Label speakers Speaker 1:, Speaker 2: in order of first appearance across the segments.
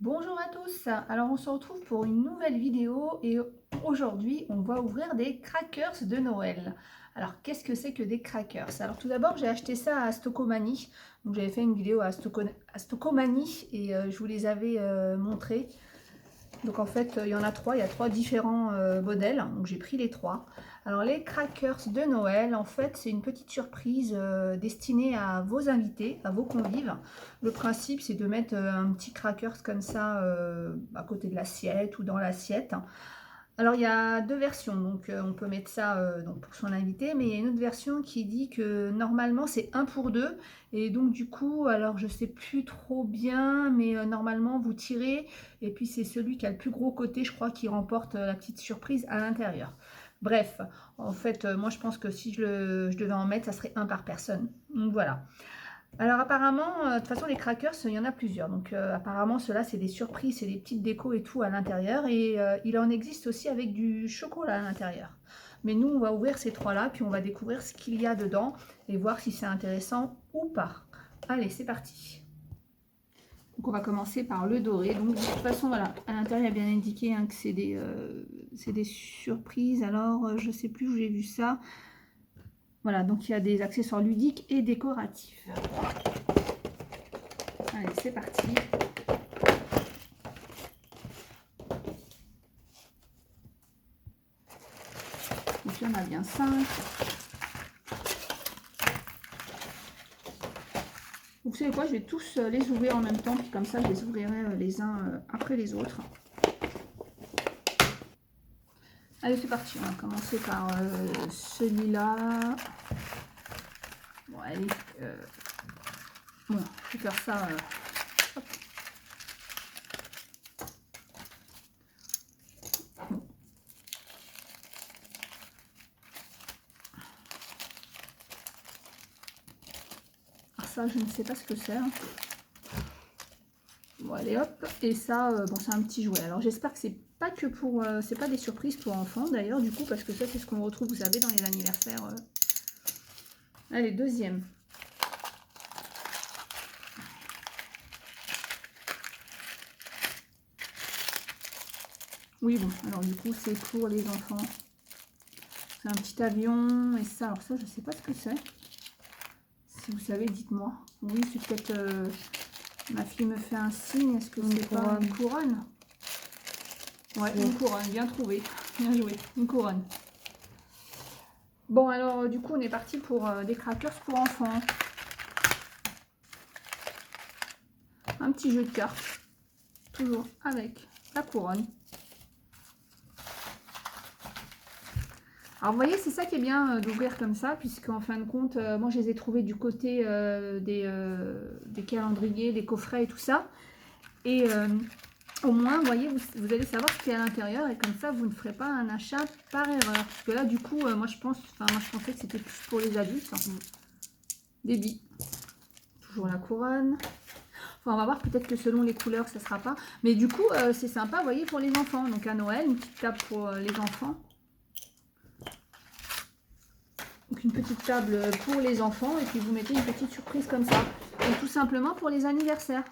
Speaker 1: Bonjour à tous, alors on se retrouve pour une nouvelle vidéo et aujourd'hui on va ouvrir des crackers de Noël. Alors qu'est-ce que c'est que des crackers? Alors tout d'abord j'ai acheté ça à Stocomanie, donc j'avais fait une vidéo à Stocomanie et je vous les avais montrés. Donc en fait, il y en a trois, il y a trois différents modèles, donc j'ai pris les trois. Alors les crackers de Noël, en fait, c'est une petite surprise destinée à vos invités, à vos convives. Le principe, c'est de mettre un petit crackers comme ça à côté de l'assiette ou dans l'assiette. Alors il y a deux versions, donc on peut mettre ça donc pour son invité, mais il y a une autre version qui dit que normalement c'est un pour deux, et donc du coup, alors je sais plus trop bien, mais normalement vous tirez, et puis c'est celui qui a le plus gros côté, je crois, qui remporte la petite surprise à l'intérieur. Bref, en fait, moi je pense que si je devais en mettre, ça serait un par personne. Donc voilà. Alors apparemment, de toute façon les crackers, il y en a plusieurs. Donc apparemment ceux-là c'est des surprises, c'est des petites décos et tout à l'intérieur. Et il en existe aussi avec du chocolat à l'intérieur. Mais nous on va ouvrir ces trois-là, puis on va découvrir ce qu'il y a dedans et voir si c'est intéressant ou pas. Allez, c'est parti. Donc on va commencer par le doré. Donc de toute façon voilà, à l'intérieur il y a bien indiqué hein, que c'est des surprises. Alors je sais plus où j'ai vu ça. Voilà, donc il y a des accessoires ludiques et décoratifs. Allez, c'est parti. Donc il y en a bien 5. Vous savez quoi, je vais tous les ouvrir en même temps, puis comme ça je les ouvrirai les uns après les autres. Allez, c'est parti, on va commencer par celui-là. Bon, allez, bon, je vais faire ça. Hop. Bon. Alors ça, je ne sais pas ce que c'est. Hein. Bon, allez, hop. Et ça, bon, c'est un petit jouet. Alors j'espère que c'est pas que pour... c'est pas des surprises pour enfants, d'ailleurs, du coup, parce que ça, c'est ce qu'on retrouve, vous savez, dans les anniversaires. Allez, deuxième. Oui, bon, alors du coup, c'est pour les enfants. C'est un petit avion, et ça, alors ça, je sais pas ce que c'est. Si vous savez, dites-moi. Oui, c'est peut-être... ma fille me fait un signe, est-ce que c'est pas une couronne? Ouais, une couronne, bien trouvé. Bien joué, une couronne. Bon, alors, du coup, on est parti pour des crackers pour enfants. Un petit jeu de cartes, toujours avec la couronne. Alors vous voyez, c'est ça qui est bien d'ouvrir comme ça, puisqu'en fin de compte, moi je les ai trouvés du côté des calendriers, des coffrets et tout ça. Et au moins, vous voyez, vous allez savoir ce qu'il y a à l'intérieur, et comme ça, vous ne ferez pas un achat par erreur. Parce que là, du coup, moi je pensais que c'était plus pour les adultes. Des billes. Toujours la couronne. Enfin, on va voir, peut-être que selon les couleurs, ça ne sera pas. Mais du coup, c'est sympa, vous voyez, pour les enfants. Donc à Noël, une petite table pour les enfants. Donc une petite table pour les enfants et puis vous mettez une petite surprise comme ça. Donc tout simplement pour les anniversaires.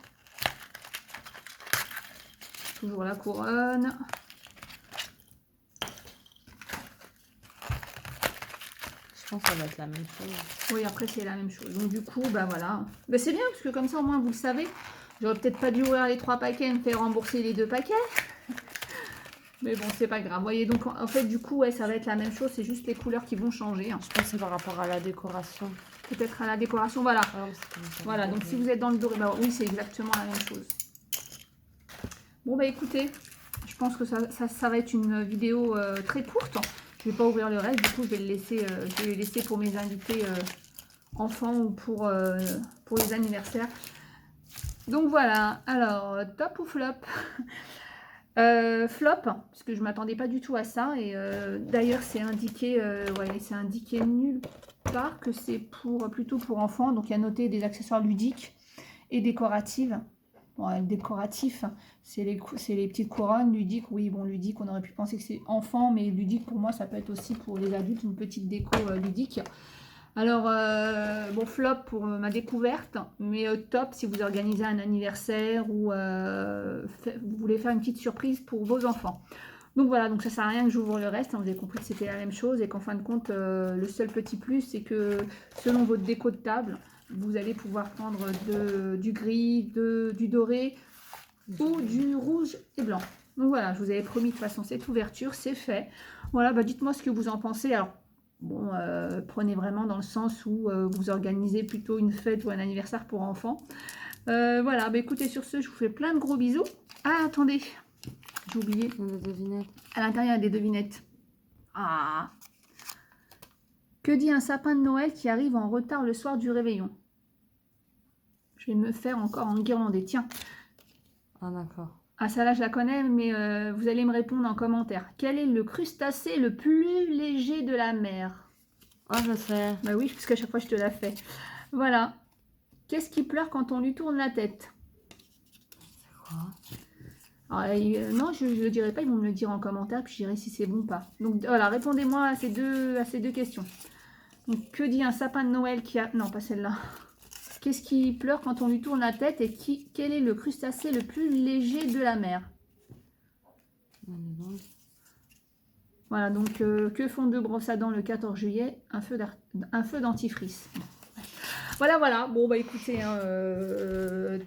Speaker 1: Toujours la couronne.
Speaker 2: Je pense que ça va être la même chose.
Speaker 1: Oui, après c'est la même chose. Donc du coup, bah voilà. Bah, c'est bien parce que comme ça au moins vous le savez. J'aurais peut-être pas dû ouvrir les 3 paquets et me faire rembourser les 2 paquets. Mais bon, c'est pas grave. Vous voyez, donc en fait du coup, ouais, ça va être la même chose. C'est juste les couleurs qui vont changer. Hein.
Speaker 2: Je pense que c'est par rapport à la décoration.
Speaker 1: Peut-être à la décoration, voilà.
Speaker 2: Ah,
Speaker 1: Voilà, donc si vous êtes dans le doré, bah oui, c'est exactement la même chose. Bon bah écoutez, je pense que ça va être une vidéo très courte. Je ne vais pas ouvrir le reste, du coup je vais le laisser pour mes invités enfants ou pour les anniversaires. Donc voilà, alors top ou flop? Flop, parce que je ne m'attendais pas du tout à ça. Et d'ailleurs c'est indiqué, ouais, c'est indiqué nulle part que c'est plutôt pour enfants. Donc il y a noté des accessoires ludiques et décoratifs. Bon, le décoratif, c'est les petites couronnes. Ludique, oui, bon, ludique, on aurait pu penser que c'est enfant, mais ludique, pour moi, ça peut être aussi pour les adultes, une petite déco ludique. Alors, bon, flop pour ma découverte, mais top si vous organisez un anniversaire ou vous voulez faire une petite surprise pour vos enfants. Donc voilà, donc ça sert à rien que j'ouvre le reste, hein, vous avez compris que c'était la même chose et qu'en fin de compte, le seul petit plus, c'est que selon votre déco de table, vous allez pouvoir prendre du gris, du doré ou du rouge et blanc. Donc voilà, je vous avais promis de toute façon cette ouverture, c'est fait. Voilà, bah dites-moi ce que vous en pensez. Alors, bon, prenez vraiment dans le sens où vous organisez plutôt une fête ou un anniversaire pour enfants. Voilà, bah écoutez, sur ce, je vous fais plein de gros bisous. Ah, attendez, j'ai oublié.
Speaker 2: Des devinettes.
Speaker 1: À l'intérieur, il y a des devinettes. Ah! Que dit un sapin de Noël qui arrive en retard le soir du réveillon? Je vais me faire encore enguirlander. Tiens.
Speaker 2: Ah, d'accord.
Speaker 1: Ah, ça là, je la connais, mais vous allez me répondre en commentaire. Quel est le crustacé le plus léger de la mer?
Speaker 2: Ah, je sais.
Speaker 1: Bah oui, parce qu'à chaque fois, je te la fais. Voilà. Qu'est-ce qui pleure quand on lui tourne la tête?
Speaker 2: C'est quoi?
Speaker 1: Alors, non, je ne le dirai pas, ils vont me le dire en commentaire, puis je dirai si c'est bon ou pas. Donc voilà, répondez-moi à ces deux questions. Donc, que dit un sapin de Noël qui a... Non, pas celle-là. Qu'est-ce qui pleure quand on lui tourne la tête et quel est le crustacé le plus léger de la mer? Voilà, donc que font deux brosses à dents le 14 juillet? Un feu dentifrice. Voilà, voilà. Bon, bah écoutez, hein,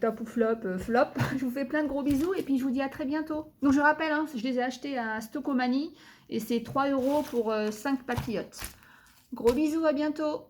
Speaker 1: top ou flop, flop. Je vous fais plein de gros bisous et puis je vous dis à très bientôt. Donc je rappelle, hein, je les ai achetés à Stocomanie et c'est 3 € pour 5 patriotes. Gros bisous, à bientôt.